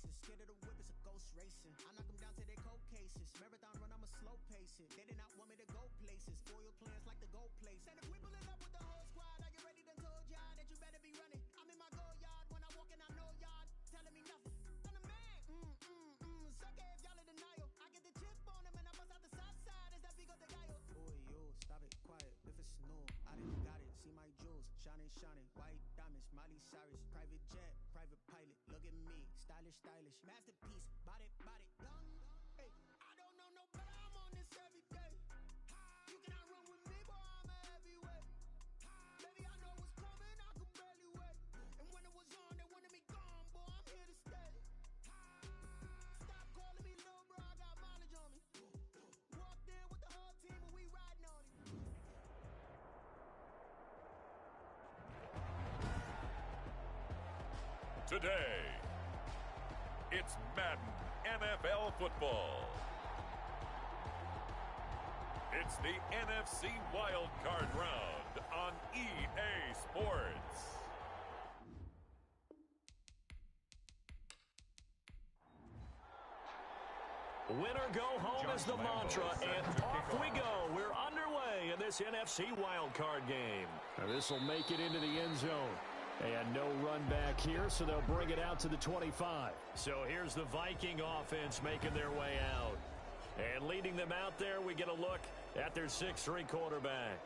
faces. Scared of the whip, it's a ghost racing. I knock them down to their cold cases. Marathon run, I'ma slow pace it. They did not want me to go places. Foil plans like the gold place. And if we pulling up with the whole squad, are you ready? Done told y'all that you better be running. I'm in my go yard when I walk in, I know y'all telling me nothing. I'm the man. Suck it if y'all in denial. I get the chip on him and I bust out the south side. Is that Vigo de Gallo? Boy, yo, stop it, quiet. If it's snow, I didn't got it. See my jewels, shining, shining. White diamonds, Miley Cyrus. Private jet, private pilot. Look at me, stylish, stylish. Masterpiece, body, done. Hey, I don't know no better. I'm on this every day. You cannot run with me, boy, I'm a heavyweight. Baby, I know what's coming, I could barely wait. And when it was on, they wanted me gone, boy, I'm here to stay. Stop calling me little bro, I got mileage on me. Walked in with the whole team and we riding on it. Today, it's Madden NFL football. It's the NFC Wild Card Round on EA Sports. Win or go home is the mantra, and off we go. We're underway in this NFC Wild Card game. This will make it into the end zone. And no run back here, so they'll bring it out to the 25. So here's the Viking offense making their way out. And leading them out there, we get a look at their 6'3" quarterback.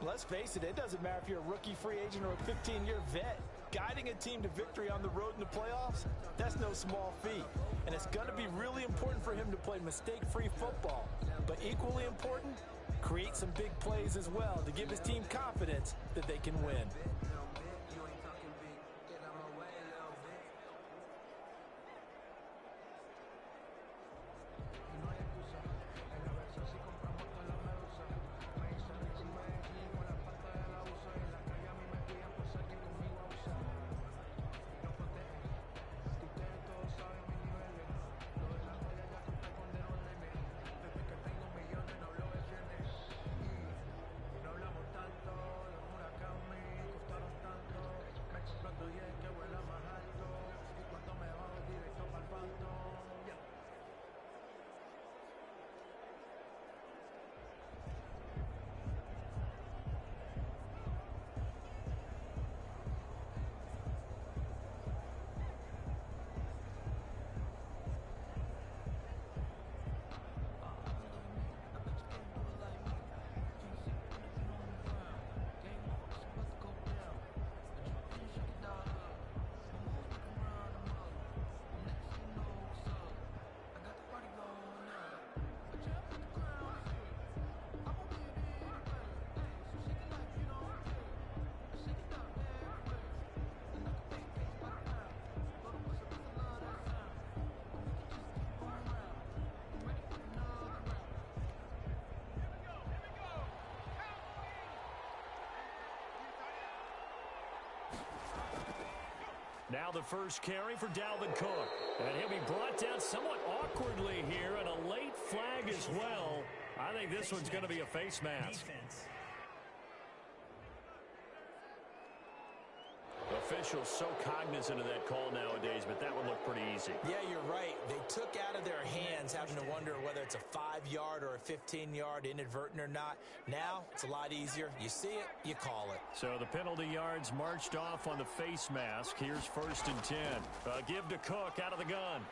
Let's face it, it doesn't matter if you're a rookie free agent or a 15-year vet. Guiding a team to victory on the road in the playoffs, that's no small feat. And it's going to be really important for him to play mistake-free football. But equally important, create some big plays as well to give his team confidence that they can win. Now the first carry for Dalvin Cook. And he'll be brought down somewhat awkwardly here, and a late flag as well. I think this one's going to be a face mask. Officials so cognizant of that call nowadays, but that would look pretty easy. Yeah, you're right. They took out of their hands having to wonder whether it's a 5-yard or a 15-yard, inadvertent or not. Now it's a lot easier. You see it, you call it. So the penalty yards marched off on the face mask. Here's 1st and 10. Give to Cook out of the gun.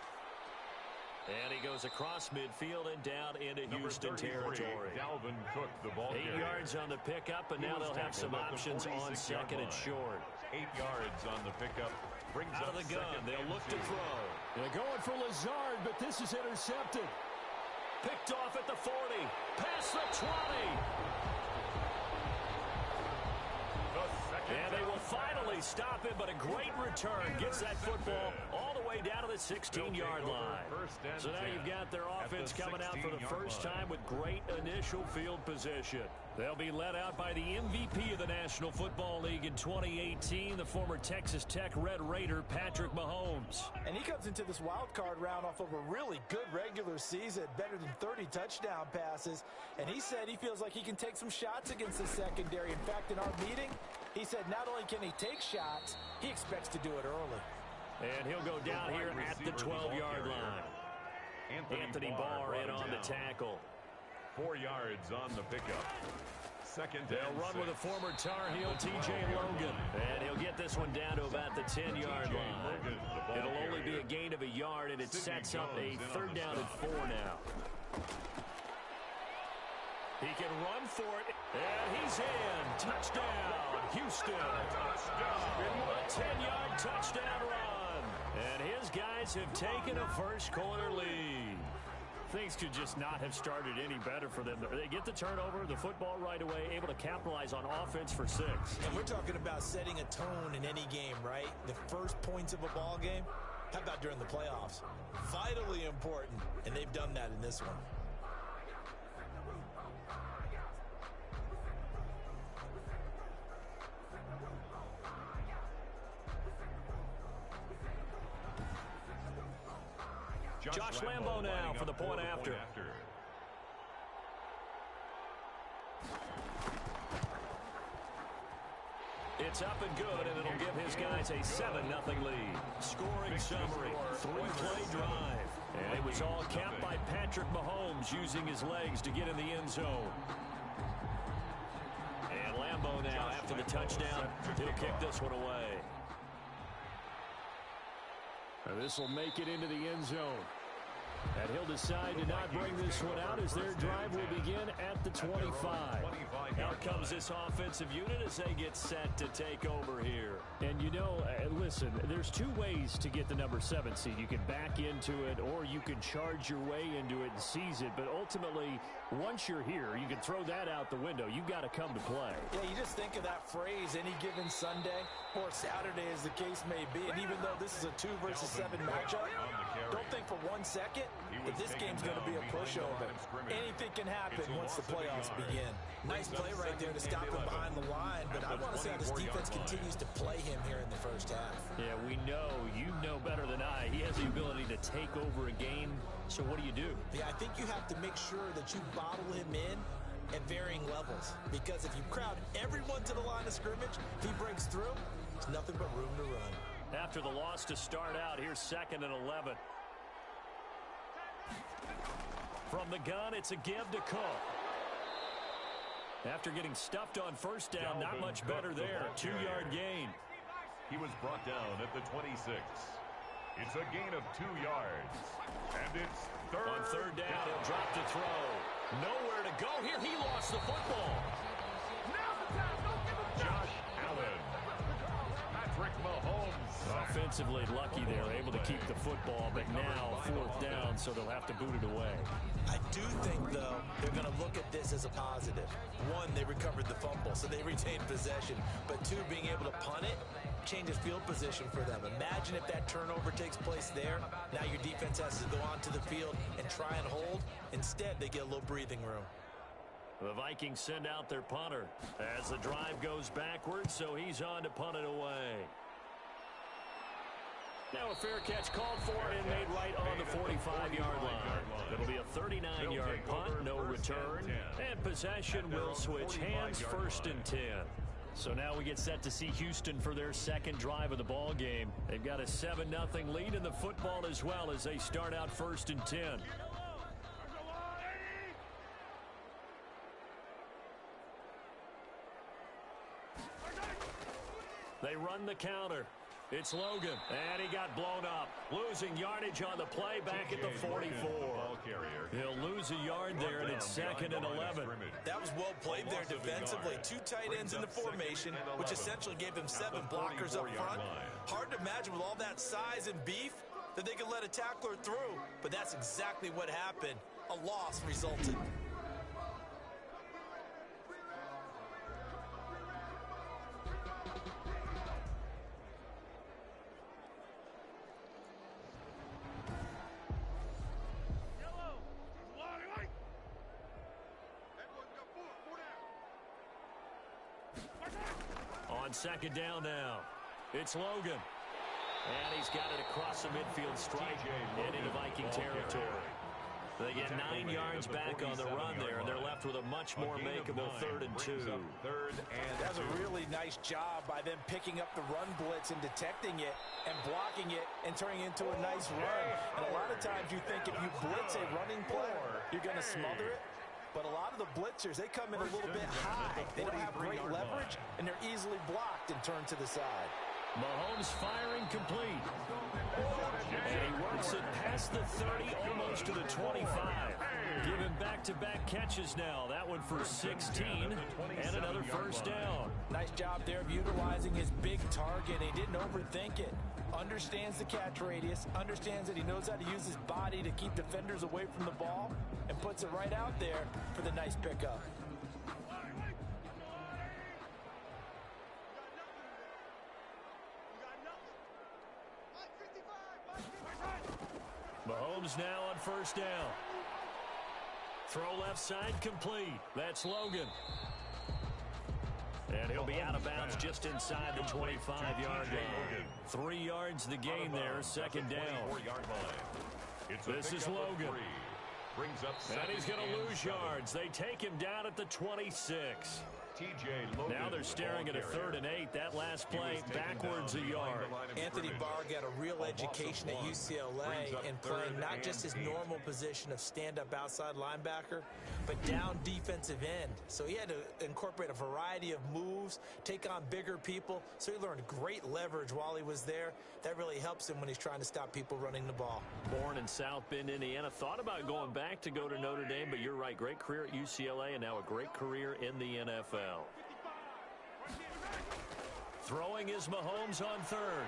And he goes across midfield and down into Houston territory. Dalvin Cook, the ball 8 yards on the pickup, and now they'll have some options on 2nd and short. 8 yards on the pickup. Brings out of the gun. They'll look to throw. They're going for Lazard, but this is intercepted. Picked off at the 40. Past the 20. And they will finally stop him, but a great return gets that football all the way down to the 16-yard line. So now you've got their offense coming out for the first time with great initial field position. They'll be led out by the MVP of the National Football League in 2018, the former Texas Tech Red Raider, Patrick Mahomes. And he comes into this wild card round off of a really good regular season, better than 30 touchdown passes. And he said he feels like he can take some shots against the secondary. In fact, in our meeting, he said not only can he take shots, he expects to do it early. And he'll go down here at the 12-yard line. Anthony Barr in on the tackle. 4 yards on the pickup. Second They'll run with a former Tar Heel, T.J. Logan. And he'll get this one down to about the 10-yard line. It'll only be a gain of a yard, and it sets up a 3rd down and 4 now. He can run for it, and he's in. Touchdown, Houston. A 10-yard touchdown run. And his guys have taken a first-quarter lead. Things could just not have started any better for them. They get the turnover, the football right away, able to capitalize on offense for 6. And we're talking about setting a tone in any game, right? The first points of a ball game. How about during the playoffs? Vitally important, and they've done that in this one. Josh Lambo now for the point after. It's up and good, and it'll give his guys a 7-0 lead. Scoring summary, 3-play drive. And it was all capped by Patrick Mahomes using his legs to get in the end zone. And Lambo now, after the touchdown, he'll kick this one away. This will make it into the end zone. And he'll decide to not bring this one out as their drive will begin at the 25. Out comes this offensive unit as they get set to take over here. And, you know, listen, there's 2 ways to get the number 7 seed. You can back into it or you can charge your way into it and seize it. But ultimately, once you're here, you can throw that out the window. You've got to come to play. Yeah, you just think of that phrase, any given Sunday or Saturday as the case may be. And even though this is a 2 versus 7 matchup, don't think for 1 second that this game's going to be a pushover. Anything can happen once the playoffs begin. Nice play right there to stop him behind the line, but I want to see how this defense continues to play him here in the first half. Yeah, we know. You know better than I. He has the ability to take over a game, so what do you do? Yeah, I think you have to make sure that you bottle him in at varying levels, because if you crowd everyone to the line of scrimmage, if he breaks through, there's nothing but room to run. After the loss to start out, here's 2nd and 11. From the gun, it's a give to Cook. After getting stuffed on first down, not much better there. 2-yard gain. He was brought down at the 26. It's a gain of 2 yards. And it's on 3rd down, he'll drop to throw. Nowhere to go here. He lost the football. Josh Allen. Patrick Mahomes. Offensively lucky they're able to keep the football, but now 4th down, so they'll have to boot it away. I do think, though, they're going to look at this as a positive. 1, they recovered the fumble, so they retained possession. But 2, being able to punt it changes field position for them. Imagine if that turnover takes place there. Now your defense has to go onto the field and try and hold. Instead, they get a little breathing room. The Vikings send out their punter as the drive goes backwards, so he's on to punt it away. Now a fair catch called for and made right on the 45-yard line. It'll be a 39-yard punt, no return, and possession will switch hands, 1st and 10. So now we get set to see Houston for their 2nd drive of the ball game. They've got a 7-0 lead in the football as well as they start out 1st and 10. They run the counter. It's Logan, and he got blown up. Losing yardage on the play back at the 44. He'll lose a yard there, and it's 2nd and 11. That was well played there defensively. 2 tight ends in the formation, which essentially gave them 7 blockers up front. Hard to imagine with all that size and beef that they could let a tackler through, but that's exactly what happened. A loss resulted. On 2nd down now, it's Logan. And he's got it across the midfield stripe and into Viking territory. They get 9 yards back on the run there, and they're left with a much more makeable 3rd and 2. That's a really nice job by them picking up the run blitz and detecting it and blocking it and turning it into a nice run. And a lot of times you think if you blitz a running play, you're going to smother it. But a lot of the blitzers, they come in a little bit high. They don't have great leverage, and they're easily blocked and turned to the side. Mahomes firing complete. And he works it past the 30, almost to the 25. Giving back-to-back catches now. That one for 16 and another first down. Nice job there of utilizing his big target. He didn't overthink it. Understands the catch radius, understands that he knows how to use his body to keep defenders away from the ball, and puts it right out there for the nice pickup. Mahomes now on first down. Throw left side complete. That's Logan. And he'll be out of bounds just inside the 25-yard line. 3 yards the gain there, second down. This is Logan. And he's going to lose yards. They take him down at the 26. Now they're staring at a 3rd and 8. That last play backwards a yard. Anthony Barr got a real education at UCLA in playing not just his normal position of stand-up outside linebacker, but down defensive end. So he had to incorporate a variety of moves, take on bigger people. So he learned great leverage while he was there. That really helps him when he's trying to stop people running the ball. Born in South Bend, Indiana. Thought about going back to go to Notre Dame, but you're right. Great career at UCLA and now a great career in the NFL. Throwing is Mahomes on 3rd.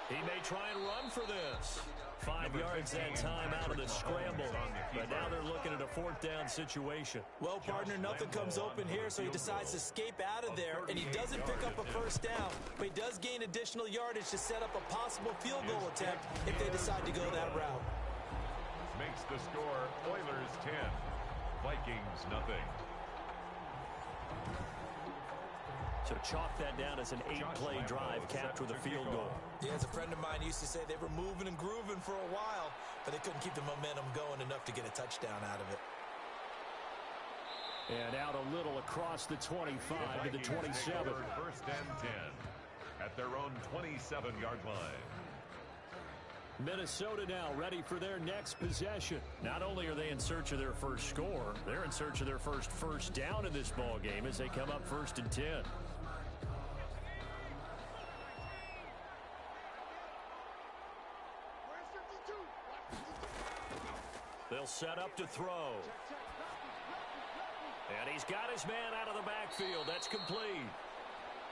He may try and run for this. 5 yards that time out of the scramble. But now they're looking at a 4th down situation. Well, partner, nothing comes open here, so he decides to escape out of there, and he doesn't pick up a first down, but he does gain additional yardage to set up a possible field goal attempt if they decide to go that route. Makes the score Oilers 10, Vikings nothing. So chalk that down as an 8-play drive capped with a field goal. Yeah, as a friend of mine used to say, they were moving and grooving for a while, but they couldn't keep the momentum going enough to get a touchdown out of it. And out a little across the 25 to the 27. 1st and 10 at their own 27-yard line. Minnesota now ready for their next possession. Not only are they in search of their first score, they're in search of their first down in this ball game as they come up 1st and 10. They'll set up to throw. And he's got his man out of the backfield. That's complete.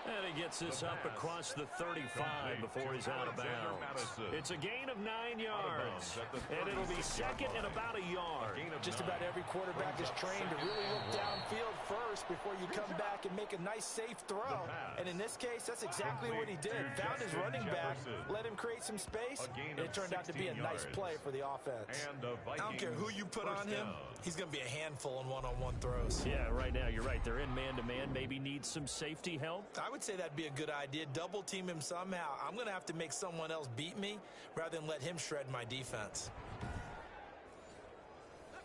And he gets this up across the 35 before he's out of bounds. It's a gain of 9 yards. And it'll be second and about a yard. Just about every quarterback is trained to really look downfield first before you come back and make a nice, safe throw. And in this case, that's exactly what he did. Found his running back, let him create some space, and it turned out to be a nice play for the offense. I don't care who you put on him, he's going to be a handful in one-on-one throws. Yeah, right now, you're right. They're in man-to-man. Maybe needs some safety help. I would say that'd be a good idea. Double team him somehow. I'm going to have to make someone else beat me rather than let him shred my defense.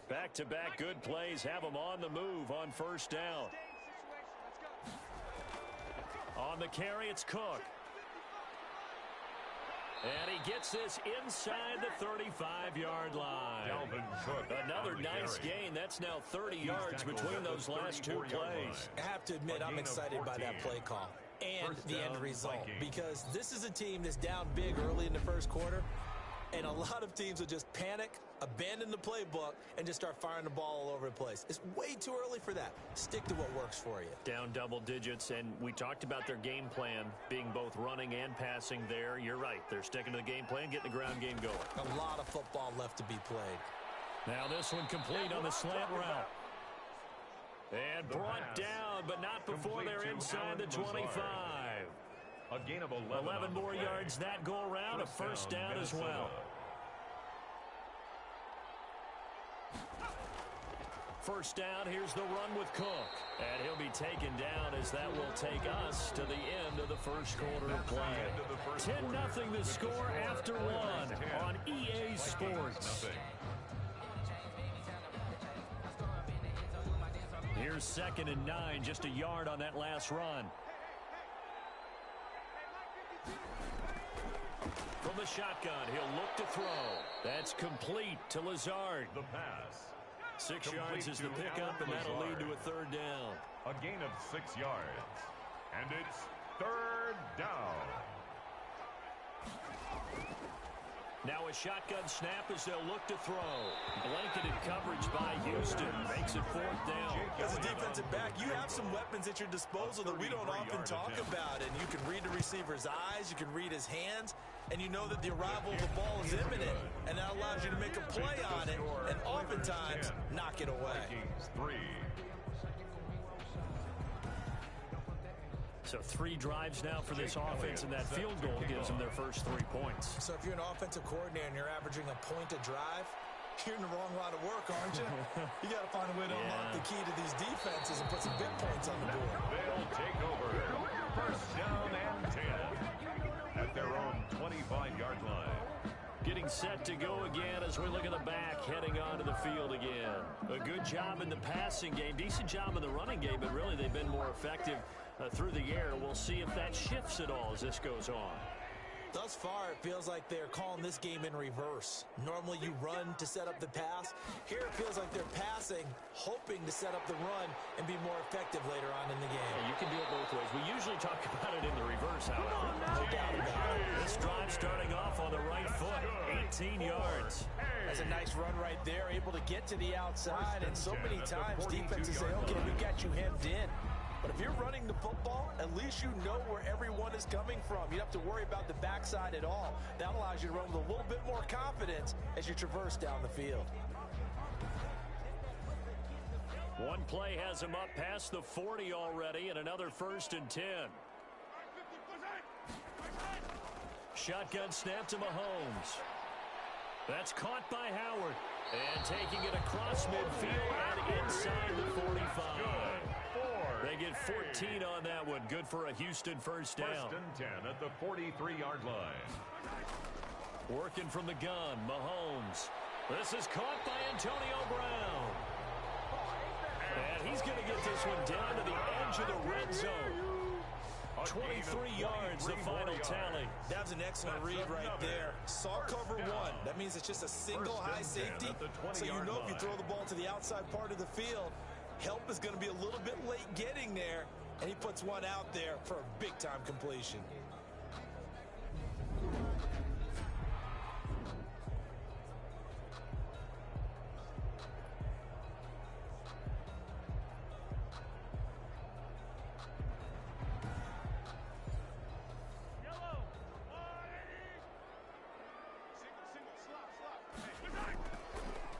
Back-to-back good plays have him on the move on first down. On the carry, it's Cook. And he gets this inside the 35-yard line. Another nice gain. That's now 30 yards between those last 2 plays. I have to admit, I'm excited by that play call and the end result, because this is a team that's down big early in the first quarter, and a lot of teams will just panic, abandon the playbook, and just start firing the ball all over the place. It's way too early for that. Stick to what works for you. Down double digits, and we talked about their game plan being both running and passing there. You're right. They're sticking to the game plan, getting the ground game going. A lot of football left to be played. Now this one complete on the slant route. And brought down, but not before they're inside the 25. A gain of 11 more yards that go around, a first down as well. First down, here's the run with Cook. And he'll be taken down as that will take us to the end of the first quarter of play. 10-0 the score after one on EA Sports. Here's 2nd and 9, just a yard on that last run. From the shotgun, he'll look to throw. That's complete to Lazard. The pass. 6 yards is the pickup, and that'll lead to a 3rd down. A gain of 6 yards. And it's 3rd down. Now a shotgun snap as they'll look to throw. Blanketed coverage by Houston. Makes it 4th down. As a defensive back, you have some weapons at your disposal that we don't often talk about. And you can read the receiver's eyes, you can read his hands, and you know that the arrival of the ball is imminent. And that allows you to make a play on it, and oftentimes knock it away. Vikings 3. So 3 drives now for this offense, and that field goal gives them their first 3 points. So if you're an offensive coordinator and you're averaging a point a drive, you're in the wrong line of work, aren't you? You got to find a way to unlock the key to these defenses and put some big points on the board. They'll take over. 1st down and 10 at their own 25-yard line. Getting set to go again as we look at the back, heading onto the field again. A good job in the passing game, decent job in the running game, but really they've been more effective through the air. We'll see if that shifts at all as this goes on. Thus far, it feels like they're calling this game in reverse. Normally you run to set up the pass. Here it feels like they're passing, hoping to set up the run and be more effective later on in the game. Yeah, you can do it both ways. We usually talk about it in the reverse, however. No doubt about it. This drive starting off on the right foot, 18 yards. That's a nice run right there, able to get to the outside. And so many times defenses say, okay, we got you hemmed in. But if you're running the football, at least you know where everyone is coming from. You don't have to worry about the backside at all. That allows you to run with a little bit more confidence as you traverse down the field. One play has him up past the 40 already, and another 1st and 10. Shotgun snap to Mahomes. That's caught by Howard. And taking it across midfield and inside the 45. They get 14 on that one. Good for a Houston 1st down. 1st and 10 at the 43-yard line. Working from the gun, Mahomes. This is caught by Antonio Brown. And he's going to get this one down to the edge of the red zone. 23 yards, the final tally. That was an excellent read right there. Saw cover 1. That means it's just a single high safety. So you know if you throw the ball to the outside part of the field, help is going to be a little bit late getting there, and he puts one out there for a big-time completion.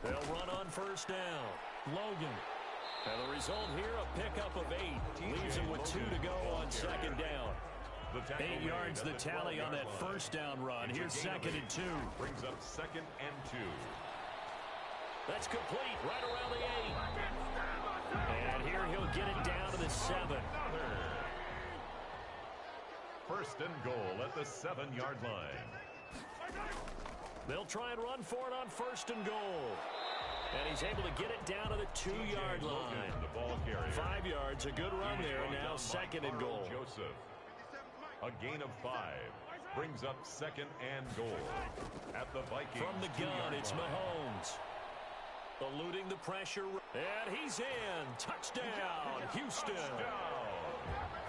They'll run on 1st down. Logan. And the result here, a pickup of 8. Leaves him with 2 to go on 2nd down. 8 yards the tally on that 1st down run. Here's 2nd and 2. Brings up 2nd and 2. That's complete right around the 8. And here he'll get it down to the 7. 1st and goal at the 7-yard line. They'll try and run for it on 1st and goal. And he's able to get it down to the 2-yard line. 5 yards, a good run there. Now 2nd and goal. Joseph. A gain of 5 brings up 2nd and goal at the Vikings. From the gun, it's Mahomes. Eluding the pressure. And he's in. Touchdown, Houston.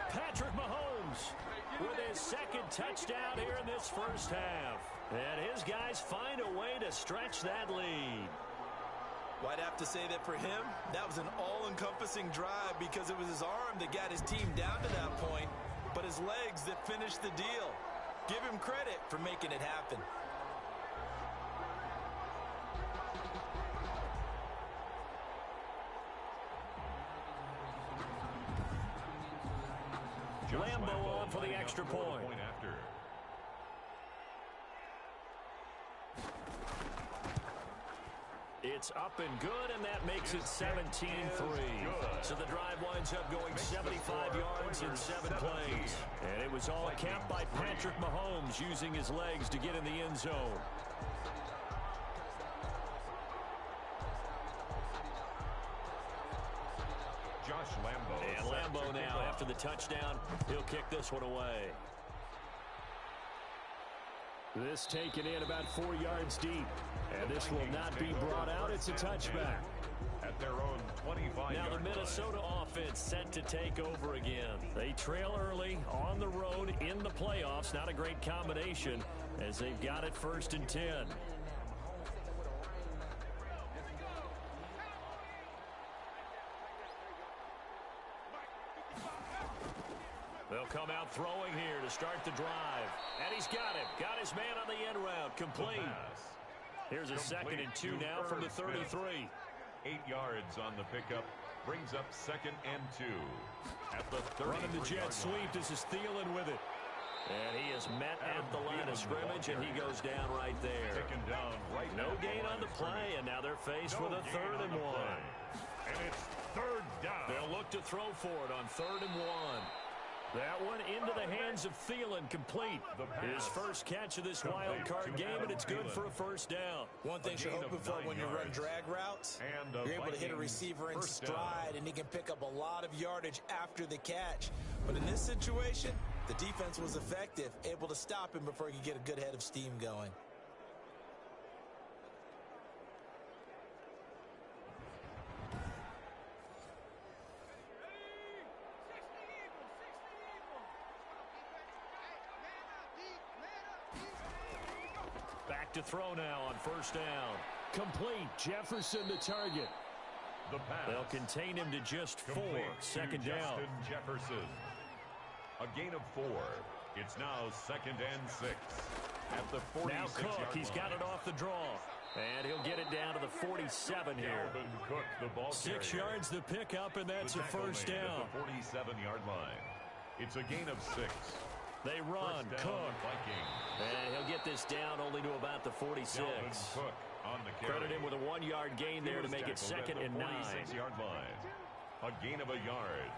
Patrick Mahomes with his 2nd touchdown here in this 1st half. And his guys find a way to stretch that lead. Well, I'd have to say that for him, that was an all-encompassing drive because it was his arm that got his team down to that point, but his legs that finished the deal. Give him credit for making it happen. Lambo on for the extra point. It's up and good, and that makes it 17-3. So the drive winds up going 75 yards in 7 plays. And it was all capped by Patrick Mahomes using his legs to get in the end zone. Josh Lambo. And Lambo now, after the touchdown, he'll kick this one away. This taken in about 4 yards deep. And this will not be brought out. It's a touchback. At their own 25-yard Now the Minnesota offense set to take over again. They trail early on the road in the playoffs. Not a great combination as they've got it 1st and 10. They'll come out throwing here to start the drive. And he's got it. Got his man on the end route. Complete. Here's a 2nd and 2 now from the 33. 8 yards on the pickup. Brings up 2nd and 2. At the 30. Running the jet sweep. This is Thielen with it. And he is met at the line of scrimmage, and he goes down right there. Taken down right. No gain on the play, and now they're faced with a 3rd and 1. And it's 3rd down. They'll look to throw for it on 3rd and 1. That one into the hands of Thielen, complete. His first catch of this wild card game, and it's good for a 1st down. One thing you're hoping for when you run drag routes, you're able to hit a receiver in stride, and he can pick up a lot of yardage after the catch. But in this situation, the defense was effective, able to stop him before he could get a good head of steam going. Back to throw now on 1st down. Complete. Jefferson the target. The pass. They'll contain him to just 4. 2nd down. Justin Jefferson. A gain of 4. It's now 2nd and 6. At the 46-yard line. Now Cook. He's got it off the draw. And he'll get it down to the 47 here. Cook, the ball 6 yards the pickup, and that's a 1st down. At the 47-yard line. It's a gain of 6. They run. Cook. And he'll get this down only to about the 46. Cook on the carry. Credit him with a 1-yard gain there to make it 2nd and 9. 46-yard line. A gain of a yard.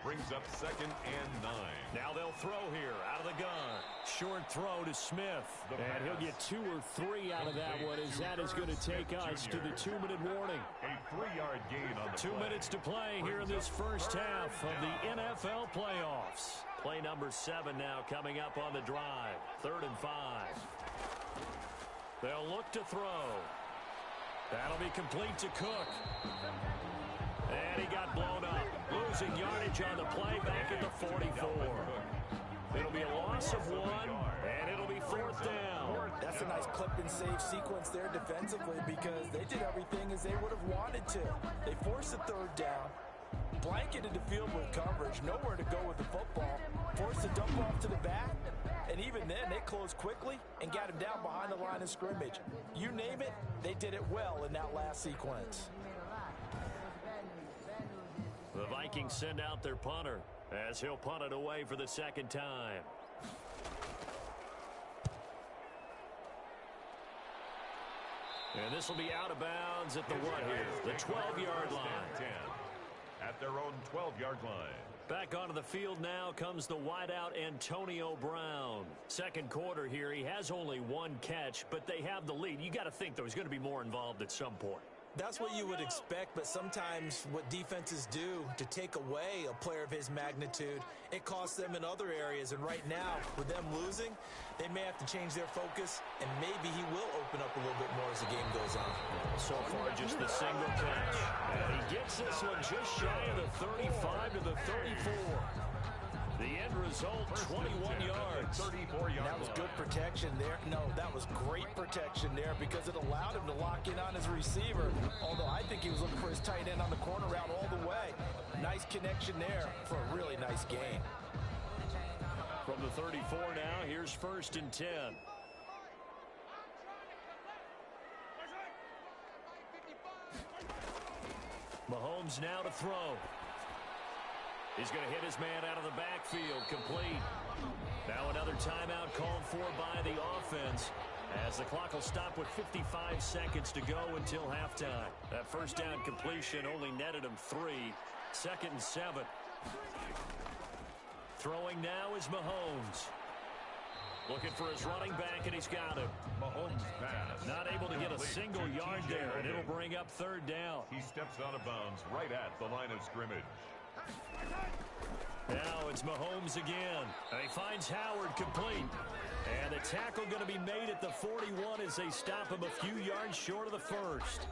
Brings up 2nd and 9. Now they'll throw here out of the gun. Short throw to Smith. And he'll get 2 or 3 out of that one, as that is going to take us to the 2-minute warning. A 3-yard gain on the 2 minutes to play here in this first half of the NFL playoffs. Play number 7 now coming up on the drive. 3rd and 5. They'll look to throw. That'll be complete to Cook. And he got blown up. Losing yardage on the play back at the 44. It'll be a loss of 1, and it'll be 4th down. That's a nice clip and save sequence there defensively, because they did everything as they would have wanted to. They forced a 3rd down, blanketed the field with coverage, nowhere to go with the football, forced a dump off to the back, and even then they closed quickly and got him down behind the line of scrimmage. You name it, they did it well in that last sequence. The Vikings send out their punter as he'll punt it away for the 2nd time. And this will be out of bounds at the what here? The 12-yard line. At their own 12-yard line. Back onto the field now comes the wideout Antonio Brown. 2nd quarter here. He has only 1 catch, but they have the lead. You got to think, though, he's going to be more involved at some point. That's what you would expect, but sometimes what defenses do to take away a player of his magnitude, it costs them in other areas. And right now, with them losing, they may have to change their focus, and maybe he will open up a little bit more as the game goes on. So far, just the single catch. And he gets this one just shy of the 35 to the 34. The end result, 21 yards. 34 yards. That was good protection there. No, that was great protection there, because it allowed him to lock in on his receiver. Although I think he was looking for his tight end on the corner route all the way. Nice connection there for a really nice gain. From the 34 now, here's 1st and 10. Mahomes now to throw. He's going to hit his man out of the backfield, complete. Now another timeout called for by the offense, as the clock will stop with 55 seconds to go until halftime. That 1st down completion only netted him 3. 2nd and 7. Throwing now is Mahomes. Looking for his running back, and he's got him. Mahomes pass. Not able to get a single yard there, and it'll bring up 3rd down. He steps out of bounds right at the line of scrimmage. Now it's Mahomes again. He finds Howard complete. And the tackle going to be made at the 41 as they stop him a few yards short of the first.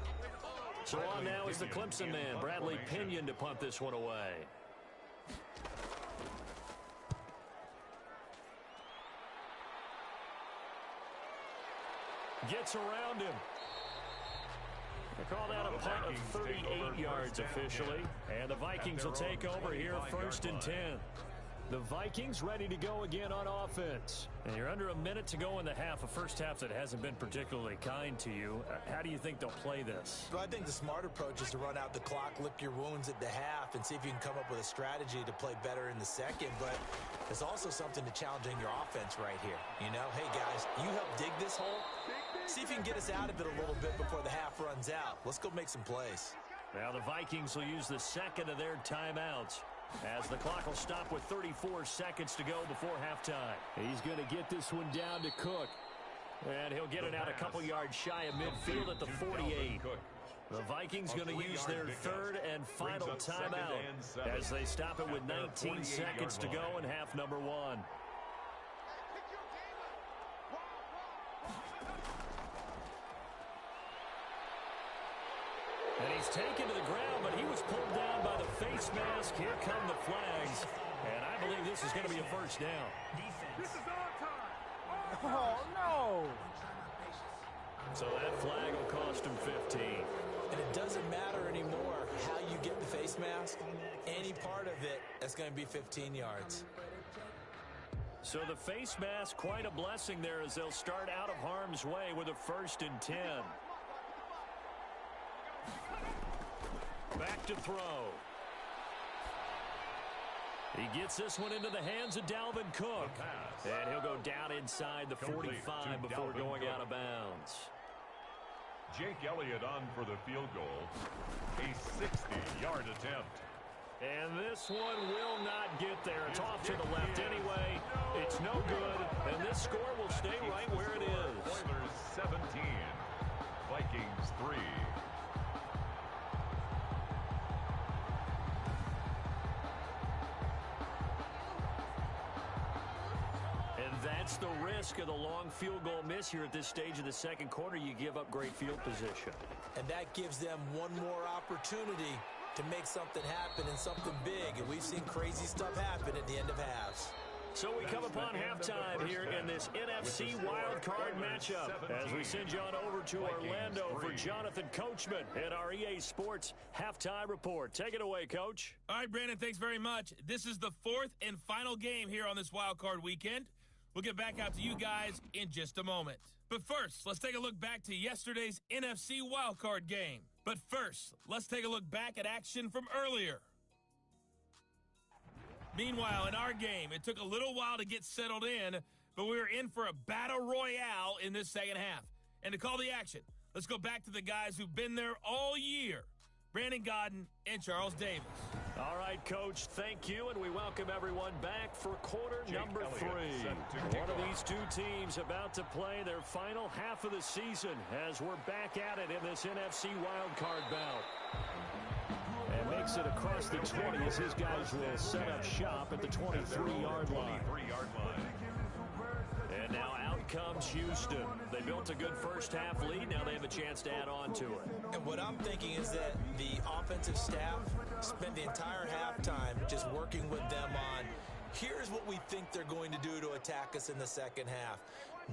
So on now is the Clemson man, Bradley Pinion, to punt this one away. Gets around him. They call that a punt of 38 yards officially. And the Vikings will take over here 1st and 10. The Vikings ready to go again on offense. And you're under a minute to go in the half, a first half that hasn't been particularly kind to you. How do you think they'll play this? Well, I think the smart approach is to run out the clock, lick your wounds at the half, and see if you can come up with a strategy to play better in the second. But there's also something to challenging your offense right here. You know, hey, guys, you help dig this hole. See if you can get us out of it a little bit before the half runs out. Let's go make some plays. Now the Vikings will use the second of their timeouts, as the clock will stop with 34 seconds to go before halftime. He's going to get this one down to Cook. And he'll get it out a couple yards shy of midfield at the 48. The Vikings going to use their third and final timeout as they stop it with 19 seconds to go in half number 1. And he's taken to the ground, but he was pulled down by the face mask. Here come the flags. And I believe this is going to be a first down. This is our time. Oh, no. So that flag will cost him 15. And it doesn't matter anymore how you get the face mask. Any part of it, that's going to be 15 yards. So the face mask, quite a blessing there as they'll start out of harm's way with a 1st and 10. Back to throw. He gets this one into the hands of Dalvin Cook. And he'll go down inside the 45 before going out of bounds. Jake Elliott on for the field goal. A 60-yard attempt. And this one will not get there. It's off to the left anyway. It's no good. And this score will stay right where it is. Oilers 17. Vikings 3. That's the risk of the long field goal miss here at this stage of the second quarter. You give up great field position. And that gives them one more opportunity to make something happen and something big. And we've seen crazy stuff happen at the end of halves. So we come upon halftime here in this NFC wildcard matchup as we send you on over to Orlando for Jonathan Coachman at our EA Sports Halftime Report. Take it away, Coach. All right, Brandon, thanks very much. This is the 4th and final game here on this wildcard weekend. We'll get back out to you guys in just a moment. But first, let's take a look back to yesterday's NFC wildcard game. But first, let's take a look back at action from earlier. Meanwhile, in our game, it took a little while to get settled in, but we were in for a battle royale in this second half. And to call the action, let's go back to the guys who've been there all year, Brandon Godden and Charles Davis. All right, Coach, thank you, and we welcome everyone back for quarter number 3. One of these two teams about to play their final half of the season as we're back at it in this NFC wildcard bout. And makes it across the 20 as his guys will set up shop at the 23-yard line. And now out comes Houston. They built a good first half lead. Now they have a chance to add on to it. And what I'm thinking is that the offensive staff spent the entire halftime just working with them on, here's what we think they're going to do to attack us in the second half.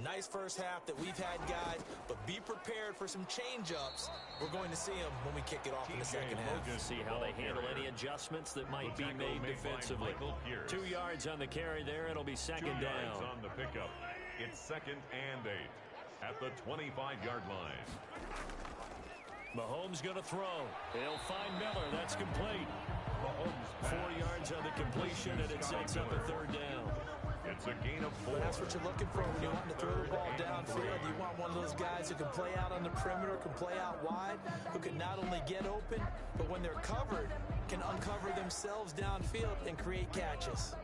Nice first half that we've had, guys, but be prepared for some change-ups. We're going to see them when we kick it off in the second half. We're going to see how they handle any adjustments that might be made defensively. 2 yards on the carry there. It'll be second down. On the pickup. It's 2nd and 8 at the 25-yard line. Mahomes going to throw. He'll find Miller. That's complete. 4 yards on the completion, and it sets up a third down. It's a gain of 4. But that's what you're looking for when you want to throw the ball downfield. You want one of those guys who can play out on the perimeter, can play out wide, who can not only get open, but when they're covered, can uncover themselves downfield and create catches.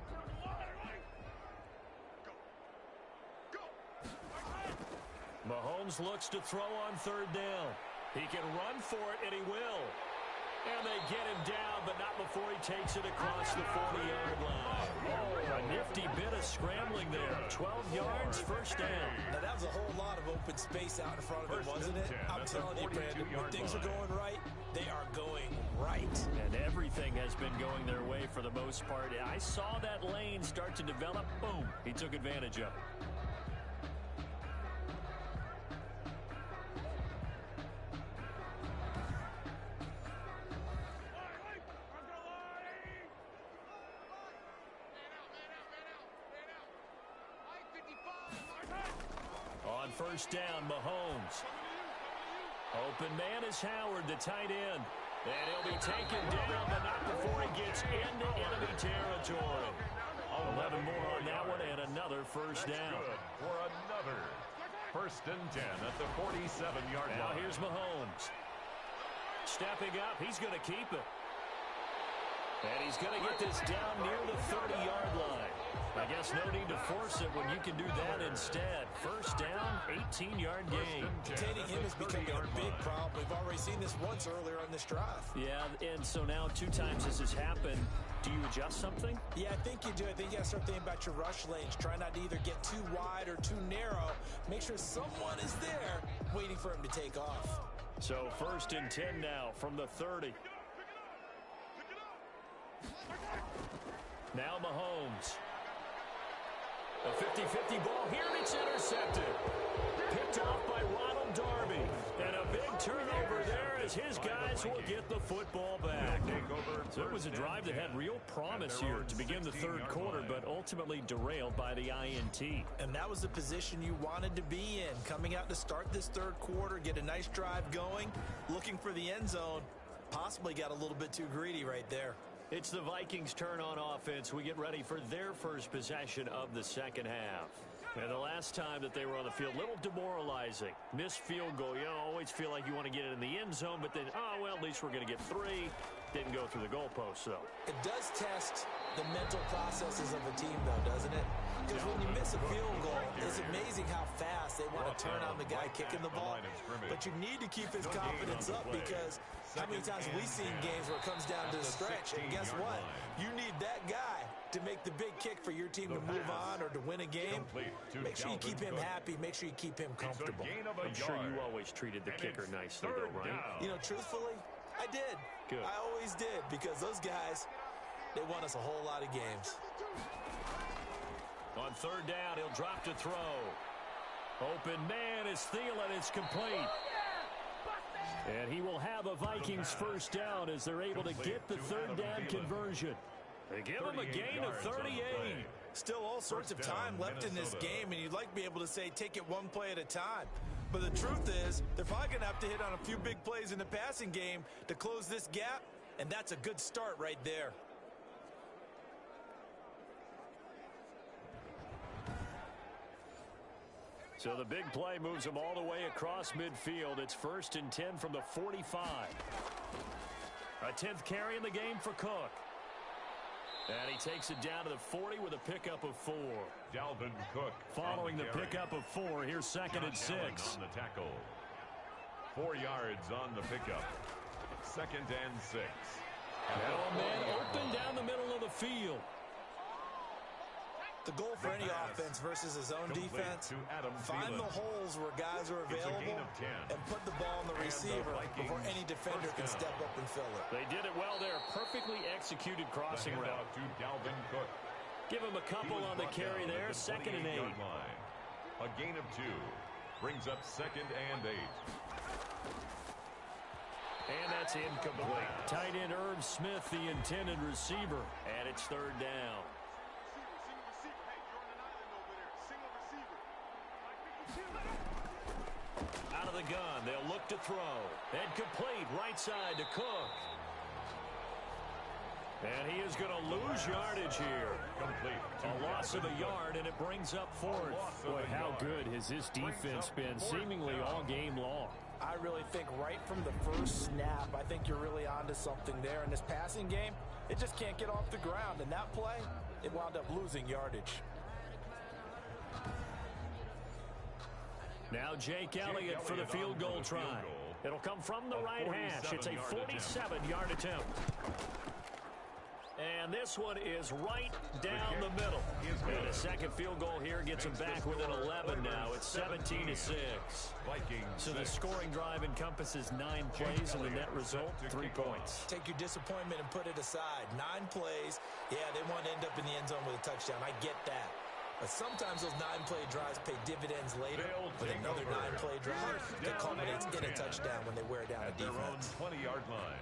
Mahomes looks to throw on third down. He can run for it, and he will. And they get him down, but not before he takes it across the 40-yard line. Oh, a nifty bit of scrambling there. 12 yards, first down. Now, that was a whole lot of open space out in front of him, wasn't it? I'm telling you, Brandon, when things are going right, they are going right. And everything has been going their way for the most part. I saw that lane start to develop. Boom, he took advantage of it. On first down, Mahomes. Open man is Howard, the tight end. And he'll be taken down, but not before he gets into enemy territory. 11 more on that one, and another first down. Good for another first and 10 at the 47-yard line. Now here's Mahomes. Stepping up, he's going to keep it. And he's going to get this down near the 30-yard line. I guess no need to force it when you can do that instead. First down, 18-yard gain. Containing him is becoming a big problem. We've already seen this once earlier on this drive. Yeah, and so now 2 times this has happened. Do you adjust something? Yeah, I think you do. I think you got to start thinking about your rush lanes. Try not to either get too wide or too narrow. Make sure someone is there waiting for him to take off. So first and 10 now from the 30. Now Mahomes. A 50-50 ball here, and it's intercepted. Picked off by Ronald Darby. And a big turnover there as his guys will get the football back. So it was a drive that had real promise here to begin the third quarter, but ultimately derailed by the INT. And that was the position you wanted to be in. Coming out to start this third quarter, get a nice drive going, looking for the end zone. Possibly got a little bit too greedy right there. It's the Vikings' turn on offense. We get ready for their first possession of the second half. And the last time that they were on the field, a little demoralizing. Missed field goal. You always feel like you want to get it in the end zone, but then, oh, well, at least we're going to get 3. Didn't go through the goalpost, though. It does test the mental processes of a team, though, doesn't it? Because when you miss a field goal, it's amazing how fast they want to turn on the guy kicking the ball. But you need to keep his confidence up, because how many times we've seen games where it comes down to the stretch, and guess what? You need that guy to make the big kick for your team to move on or to win a game. Make sure you keep him happy. Make sure you keep him comfortable. I'm sure you always treated the kicker nicely, though, right? You know, truthfully, I did. Good. I always did, because those guys, they won us a whole lot of games. On third down, he'll drop to throw. Open man is Thielen. It's complete. And he will have a Vikings first down as they're able to get the third down conversion. They give him a gain of 38. Still all sorts of time left in this game, and you'd like to be able to say take it one play at a time. But the truth is, they're probably going to have to hit on a few big plays in the passing game to close this gap, and that's a good start right there. So the big play moves them all the way across midfield. It's first and 10 from the 45. A 10th carry in the game for Cook. And he takes it down to the 40 with a pickup of 4. Dalvin Cook. Following the pickup of 4, here's second and 6. On the tackle. 4 yards on the pickup. Second and 6. Now a man open down the middle of the field. The goal for any offense versus his own defense, find the holes where guys are available and put the ball on the receiver before any defender can step up and fill it. They did it well there. Perfectly executed crossing route. To Dalvin Cook. Give him a couple on the carry there. Second and 8. A gain of 2. Brings up second and 8. And that's incomplete. Tight end Irv Smith, the intended receiver. And it's third down. Out of the gun, they'll look to throw. And complete, right side to Cook. And he is going to lose yardage here. Complete. A loss of a yard, and it brings up fourth. Boy, how good has this defense been seemingly all game long? I really think right from the first snap, I think you're really onto something there. In this passing game, it just can't get off the ground. And that play, it wound up losing yardage. Now Jake Elliott for the field goal try. It'll come from the right hash. It's a 47-yard attempt. And this one is right down the middle. And a second field goal here gets them back within 11 now. It's 17-6. So the scoring drive encompasses 9 plays, and the net result, 3 points. Take your disappointment and put it aside. 9 plays. Yeah, they want to end up in the end zone with a touchdown. I get that. But sometimes those 9-play drives pay dividends later. But another 9-play drive that culminates in a touchdown when they wear down a defense. 20-yard line.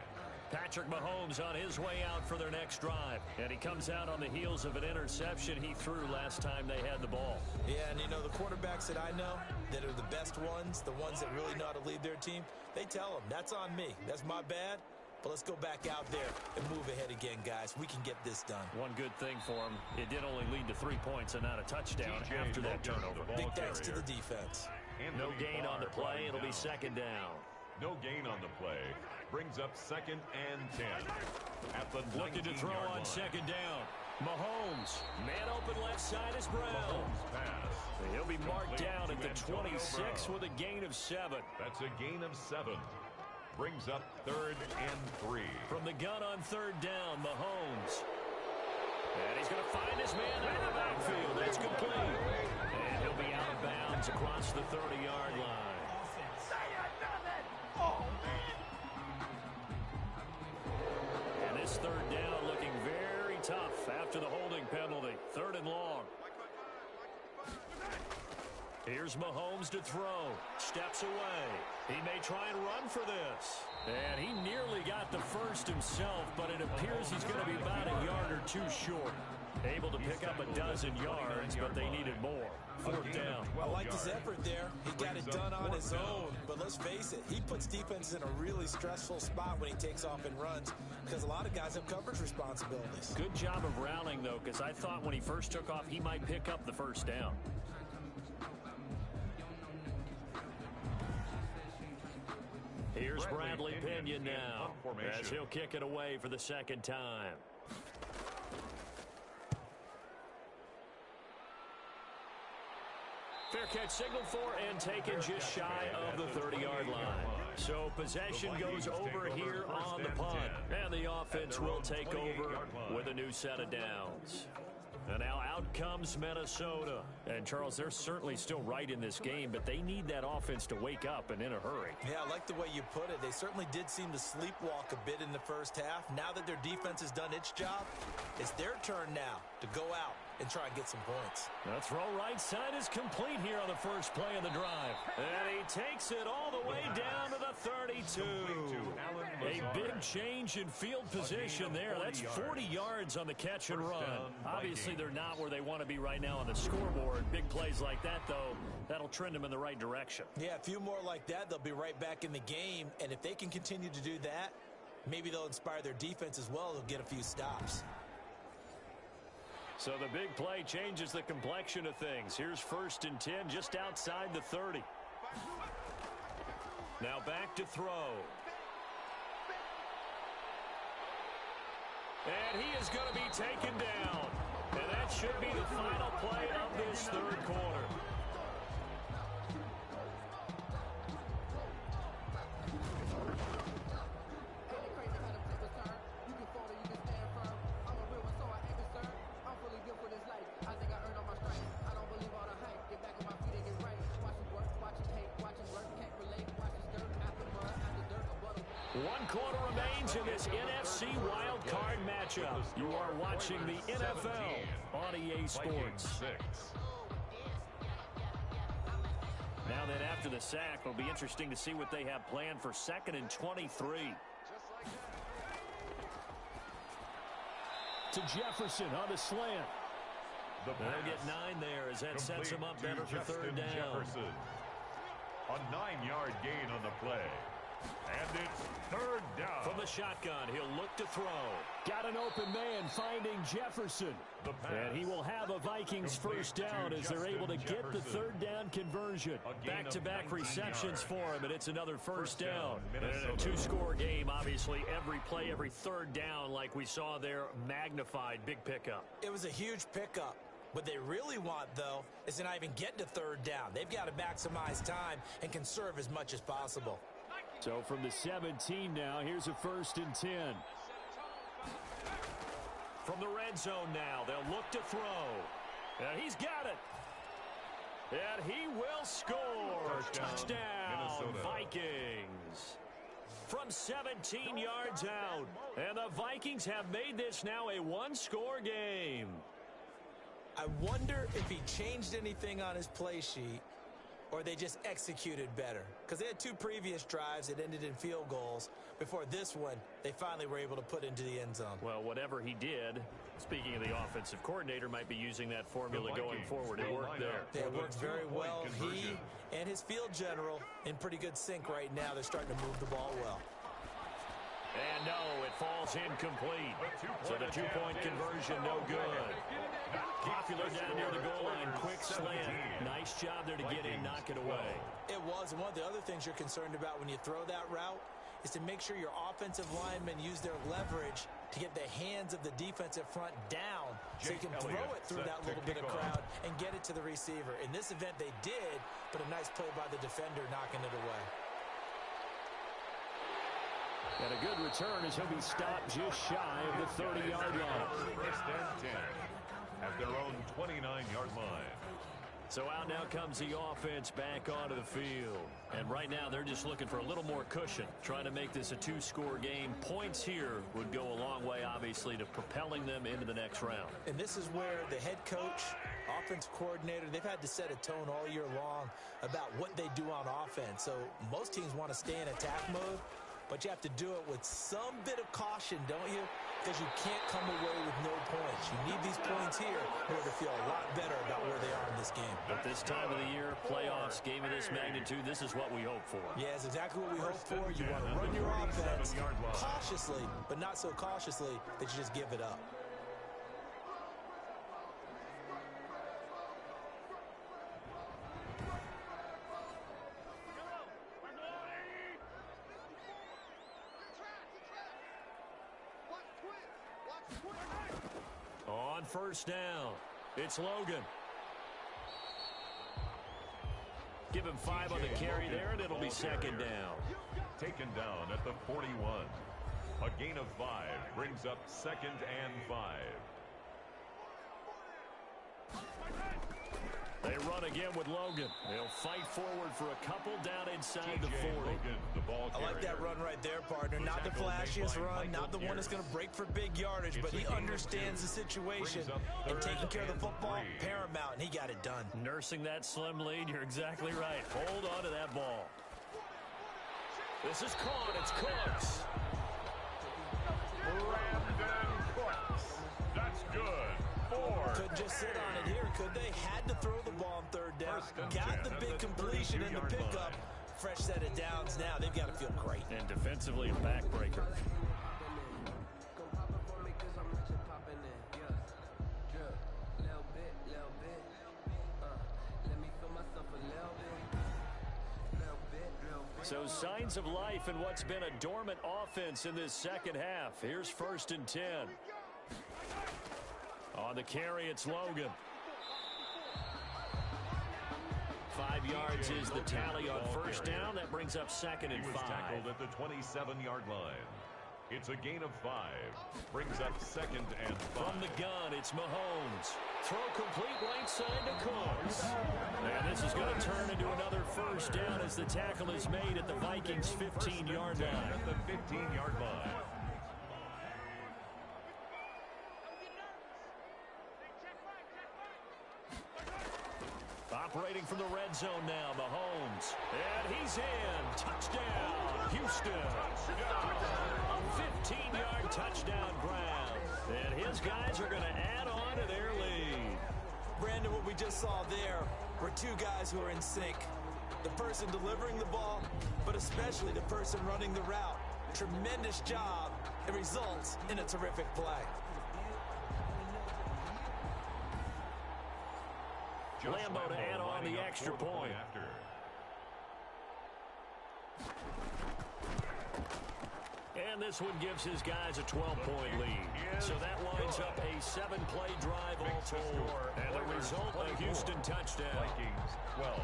Patrick Mahomes on his way out for their next drive. And he comes out on the heels of an interception he threw last time they had the ball. Yeah, and you know, the quarterbacks that I know that are the best ones, the ones that really know how to lead their team, they tell them, that's on me. That's my bad. But let's go back out there and move ahead again, guys. We can get this done. One good thing for him, it did only lead to 3 points and not a touchdown after that turnover. Big thanks to the defense. No gain on the play. It'll be second down. No gain on the play. Brings up 2nd and 10. At the looking to throw on second down. Mahomes. Man open left side is Brown. Mahomes pass. He'll be marked down at the 26 with a gain of 7. That's a gain of 7. Brings up 3rd and 3. From the gun on 3rd down, Mahomes. And he's going to find his man out of the backfield. That's complete. And he'll be out of bounds across the 30-yard line. And this 3rd down looking very tough after the holding penalty. 3rd and long. Here's Mahomes to throw. Steps away. He may try and run for this. And he nearly got the first himself, but it appears he's going to be about a yard or 2 short. Able to pick up a dozen yards, but they needed more. 4th down. I liked his effort there. He got it done on his own. But let's face it, he puts defense in a really stressful spot when he takes off and runs because a lot of guys have coverage responsibilities. Good job of rallying, though, because I thought when he first took off, he might pick up the 1st down. Here's Bradley Pinion now as he'll kick it away for the 2nd time. Fair catch signaled for and taken just shy of the 30-yard line. So possession goes over here on the punt. And the offense will take over with a new set of downs. And now out comes Minnesota. And, Charles, they're certainly still right in this game, but they need that offense to wake up and in a hurry. Yeah, I like the way you put it. They certainly did seem to sleepwalk a bit in the first half. Now that their defense has done its job, it's their turn now to go out and try and get some points. The throw right side is complete here on the first play of the drive. And he takes it all the way down to the 32. A big change in field position there. That's 40 yards on the catch and run. Obviously, they're not where they want to be right now on the scoreboard. Big plays like that, though, that'll trend them in the right direction. Yeah, a few more like that, they'll be right back in the game. And if they can continue to do that, maybe they'll inspire their defense as well. They'll get a few stops. So the big play changes the complexion of things. Here's 1st and 10 just outside the 30. Now back to throw. And he is going to be taken down. And that should be the final play of this 3rd quarter. One quarter remains in this NFC wildcard matchup. You are watching the NFL on EA Sports. Now then, after the sack, it'll be interesting to see what they have planned for 2nd and 23. To Jefferson on the slant. They'll get 9 there as that sets him up better for 3rd down. Jefferson. A 9-yard gain on the play. And it's 3rd down. From the shotgun, he'll look to throw. Got an open man finding Jefferson. And he will have a Vikings 1st down as they're able to get the 3rd down conversion. Back-to-back receptions for him, and it's another 1st down. And a 2-score game, obviously, every play, every 3rd down, like we saw there, magnified, big pickup. It was a huge pickup. What they really want, though, is to not even get to 3rd down. They've got to maximize time and conserve as much as possible. So from the 17 now, here's a 1st and 10. From the red zone now, they'll look to throw. And he's got it. And he will score. Touchdown, Vikings. From 17 yards out. And the Vikings have made this now a one-score game. I wonder if he changed anything on his play sheet or they just executed better. Because they had 2 previous drives that ended in field goals. Before this one, they finally were able to put into the end zone. Well, whatever he did, speaking of the offensive coordinator, might be using that formula going forward. It worked there. It worked very well. He and his field general in pretty good sync right now. They're starting to move the ball well. And no, it falls incomplete. So the two-point conversion, no good. Popular down near the goal line, quick slant. Nice job there to get in, knock it away. It was. And one of the other things you're concerned about when you throw that route is to make sure your offensive linemen use their leverage to get the hands of the defensive front down so you can throw it through that little bit of crowd and get it to the receiver. In this event, they did, but a nice play by the defender knocking it away. And a good return as he'll be stopped just shy of the 30-yard line. 1st and 10 at their own 29-yard line. So out now comes the offense back onto the field. And right now they're just looking for a little more cushion, trying to make this a 2-score game. Points here would go a long way, obviously, to propelling them into the next round. And this is where the head coach, offensive coordinator, they've had to set a tone all year long about what they do on offense. So most teams want to stay in attack mode, but you have to do it with some bit of caution, don't you? Because you can't come away with no points. You need these points here in order to feel a lot better about where they are in this game. At this time of the year, playoffs, game of this magnitude, this is what we hope for. Yeah, it's exactly what we hope for. You want to run your offense cautiously, but not so cautiously that you just give it up. On 1st down, it's Logan. Give him 5 on the carry there, and it'll be 2nd down. Taken down at the 41. A gain of 5 brings up 2nd and 5. They run again with Logan. They'll fight forward for a couple down inside the 40. Logan, the ball I like that run right there, partner. Not the flashiest run, not the one that's going to break for big yardage, but he understands the situation, and taking care of the football, paramount, and he got it done. Nursing that slim lead, you're exactly right. Hold on to that ball. This is caught. It's Cooks. Brandon Cooks. That's good. 4. Couldn't just sit on it here, could they? Had to throw the ball on 3rd down. Got the big completion in the pickup. Fresh set of downs now. They've got to feel great. And defensively, a backbreaker. So signs of life in what's been a dormant offense in this second half. Here's 1st and 10. On the carry, it's Logan. 5 yards is the tally on 1st down. That brings up 2nd and 5. He was tackled at the 27-yard line. It's a gain of 5. Brings up 2nd and 5. From the gun, it's Mahomes. Throw complete right side to Cooks. And this is going to turn into another 1st down as the tackle is made at the Vikings' 15-yard line. At the 15-yard line. Operating from the red zone now, Mahomes. And he's in. Touchdown, Houston. A 15-yard touchdown ground. And his guys are going to add on to their lead. Brandon, what we just saw there were 2 guys who are in sync. The person delivering the ball, but especially the person running the route. Tremendous job. It results in a terrific play. Lambo to add on the extra point. And this one gives his guys a 12-point lead. So that lines up a 7-play drive all told. And the result, a Houston touchdown. Vikings 12.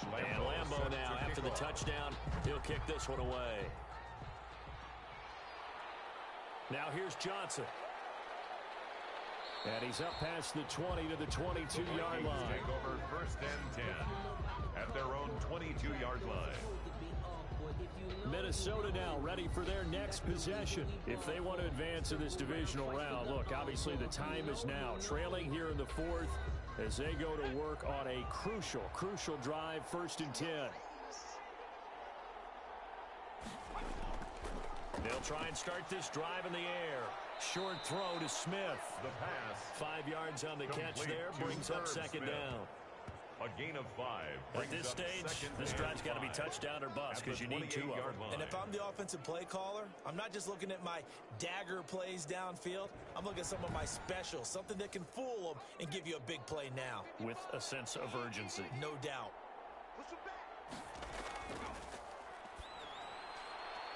And Lambo now, after the touchdown, he'll kick this one away. Now here's Johnson. And he's up past the 20 to the 22-yard line. Take over 1st and 10 at their own 22-yard line. Minnesota now ready for their next possession. If they want to advance in this divisional round, look, obviously the time is now. Trailing here in the 4th as they go to work on a crucial drive, 1st and 10. They'll try and start this drive in the air. Short throw to Smith. The pass. 5 yards on the catch there, brings up 2nd down. A gain of 5. At this stage, this drive's got to be touchdown or bust because you need 2 of them. And if I'm the offensive play caller, I'm not just looking at my dagger plays downfield. I'm looking at some of my specials, something that can fool them and give you a big play now. With a sense of urgency. No doubt.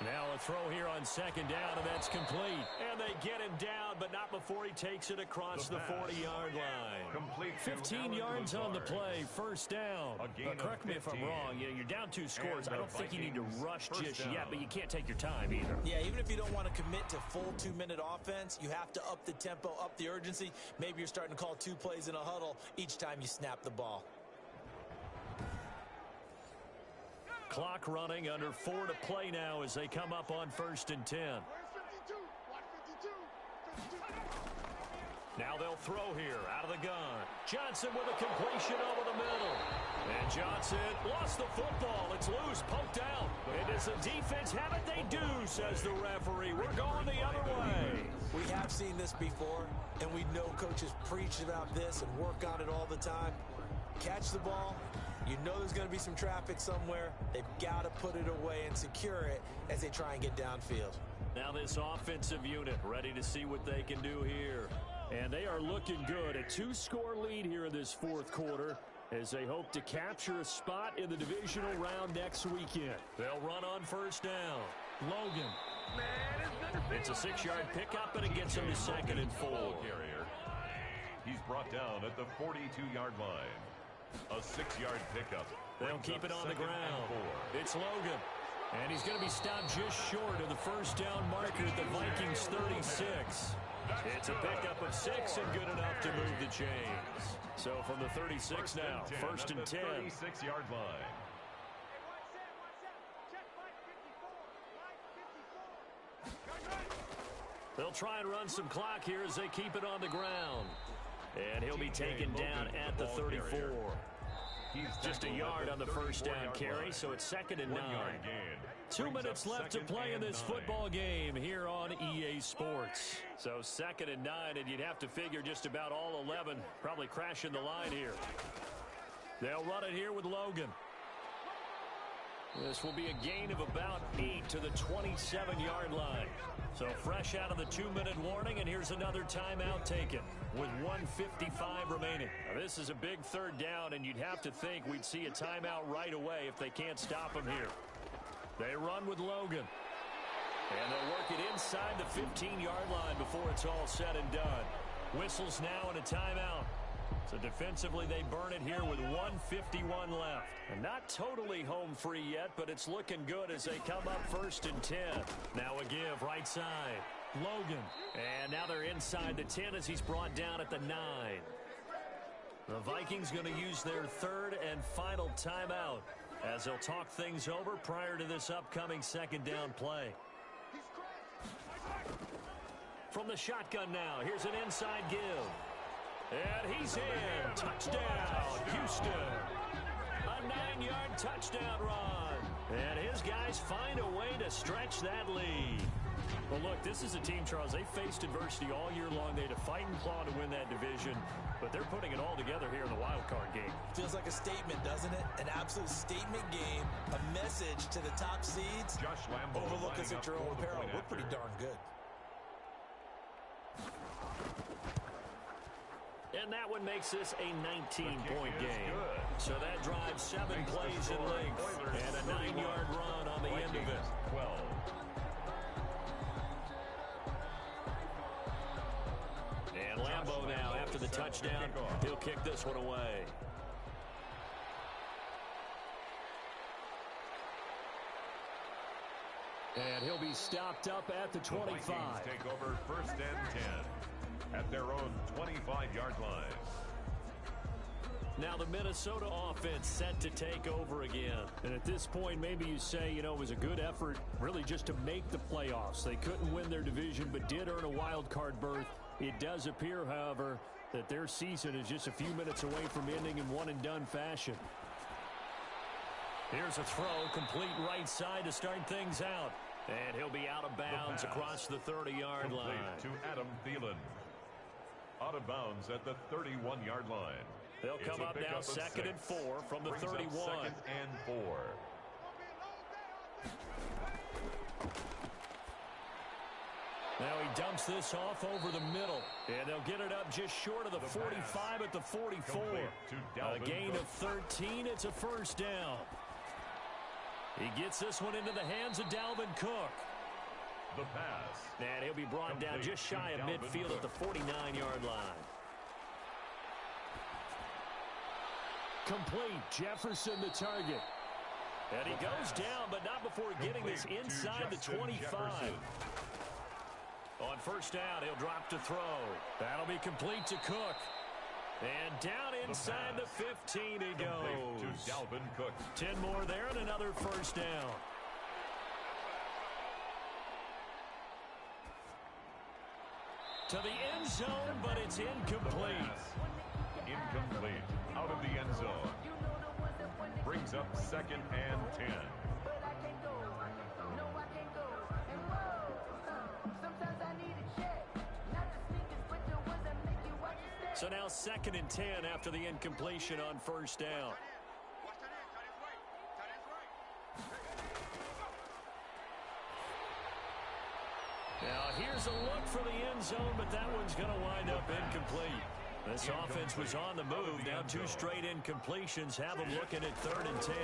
Now a throw here on 2nd down, and that's complete. And they get him down, but not before he takes it across the 40-yard line. Complete 15 yards on the play, 1st down. Correct me if I'm wrong. You're down 2 scores. I don't think you need to rush just yet, but you can't take your time either. Yeah, even if you don't want to commit to full 2-minute offense, you have to up the tempo, up the urgency. Maybe you're starting to call 2 plays in a huddle each time you snap the ball. Clock running, under 4 to play now as they come up on 1st and 10. Now they'll throw here out of the gun. Johnson with a completion over the middle. And Johnson lost the football. It's loose, poked out. And does the defense have it? They do, says the referee. We're going the other way. We have seen this before, and we know coaches preach about this and work on it all the time. Catch the ball. You know there's going to be some traffic somewhere. They've got to put it away and secure it as they try and get downfield. Now this offensive unit ready to see what they can do here. And they are looking good. A 2-score lead here in this 4th quarter as they hope to capture a spot in the divisional round next weekend. They'll run on 1st down. Logan. It's a 6-yard pickup, and it gets him to 2nd and 4. He's brought down at the 42-yard line. A 6-yard pickup. They'll keep it on the ground. It's Logan. And he's going to be stopped just short of the 1st down marker at the Vikings 36. It's a pickup of 6 and good enough to move the chains. So from the 36 now, 1st and 10. 36-yard line. They'll try and run some clock here as they keep it on the ground. And he'll be taken down at the 34. Just a yard on the 1st down carry, so it's 2nd and 9. 2 minutes left to play in this football game here on EA Sports. So 2nd and 9, and you'd have to figure just about all 11 probably crashing the line here. They'll run it here with Logan. This will be a gain of about 8 to the 27-yard line. So fresh out of the 2-minute warning, and here's another timeout taken with 1:55 remaining. Now, this is a big 3rd down, and you'd have to think we'd see a timeout right away if they can't stop him here. They run with Logan. And they'll work it inside the 15-yard line before it's all said and done. Whistles now and a timeout. So defensively, they burn it here with 1:51 left. And not totally home free yet, but it's looking good as they come up 1st and 10. Now a give right side. Logan. And now they're inside the 10 as he's brought down at the 9. The Vikings going to use their 3rd and final timeout as they'll talk things over prior to this upcoming 2nd down play. From the shotgun now, here's an inside give. And he's in. Touchdown, Houston. A 9-yard touchdown run. And his guys find a way to stretch that lead. Well, look, this is a team, Charles. They faced adversity all year long. They had to fight and claw to win that division. But they're putting it all together here in the wild card game. Feels like a statement, doesn't it? An absolute statement game. A message to the top seeds. Josh Lambo overlook us at your own peril. We're pretty darn good. And that one makes this a 19-point game. So that drives 7 plays in length. And a 9-yard run on the end of it. 12. And Lambo now, after the touchdown, he'll kick this one away. And he'll be stopped up at the 25. The Vikings take over 1st and 10 at their own 25-yard line. Now the Minnesota offense set to take over again. And at this point, maybe you say, it was a good effort really just to make the playoffs. They couldn't win their division but did earn a wild card berth. It does appear, however, that their season is just a few minutes away from ending in one-and-done fashion. Here's a throw, complete right side to start things out. And he'll be out of bounds across the 30-yard line. To Adam Thielen. Out of bounds at the 31-yard line. They'll come up now 2nd and 4 from the 31. 2nd and 4. Now he dumps this off over the middle. And they'll get it up just short of the 45 at the 44. A gain of 13. It's a first down. He gets this one into the hands of Dalvin Cook. The pass. And he'll be brought down just shy of midfield at the 49-yard line. Complete. Jefferson the target. And he goes down, but not before getting this inside the 25. On first down, he'll drop to throw. That'll be complete to Cook. And down inside the 15 he goes. To Dalvin Cook. 10 more there and another first down. To the end zone, but it's incomplete. Incomplete. Out of the end zone. Brings up 2nd and 10. So now 2nd and 10 after the incompletion on first down. Now here's a look for the end zone, but that one's going to wind up incomplete. This offense was on the move. Now 2 straight incompletions have them looking at 3rd and 10.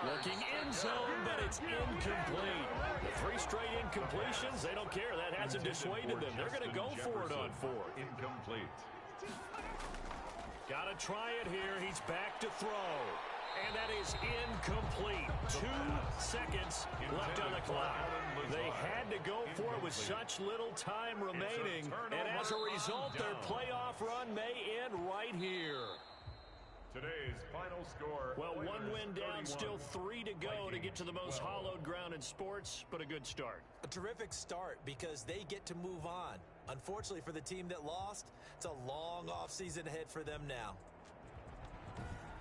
Looking end zone, but it's incomplete. The 3 straight incompletions, they don't care. That hasn't dissuaded them. They're going to go for it on 4th. Incomplete. Got to try it here. He's back to throw. And that is incomplete. 2 seconds left on the clock. They had to go for it with such little time remaining. And as a result, their playoff run may end right here. Today's final score. Well, 1 win down, still 3 to go to get to the most hallowed ground in sports, but a good start. A terrific start because they get to move on. Unfortunately for the team that lost, it's a long offseason ahead for them now.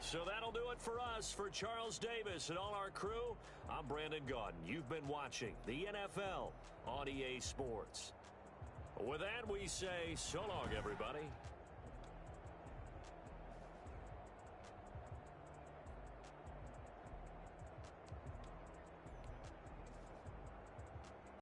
So that'll do it for us. For Charles Davis and all our crew, I'm Brandon Gaudin. You've been watching the NFL on EA Sports. With that, we say so long, everybody.